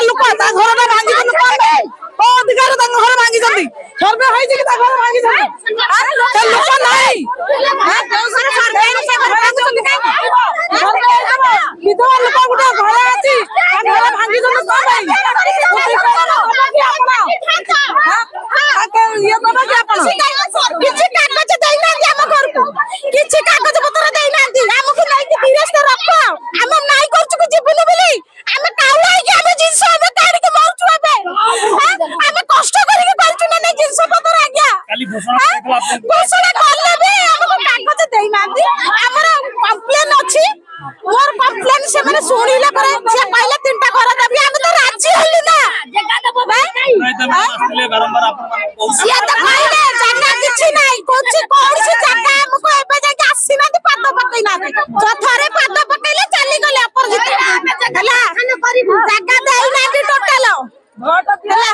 लोक घर भांगी अधिकार घर भांगी सर्वे घर भांगी लोक नहीं विधवा लोक गोटे घर अच्छी घर भांगी कागज पत्र देना आमको नहीं धीरज रख आम नाई कर जीवन बोली आम काउला आम जिनस कष्ट करके ना नहीं जिनस पत्र आज्ञा घोषणा कले भी हमको कागज देना आमर कंप्लेन अच्छी मोर कंप्लेन से माने सुनिले पर से कहले तीनटा घर देबी हम तो राजी हल्लू ना जगह देबो भाई बारंबार आपन ये तो कहले जगह किछि नाही कोछि कोछि जगह हमको एबे जाके आसी ना पाद पकई ना जो थरे पाद पकईले चली गले अपर जिते हला जगह देई ना टोटल भोट दिला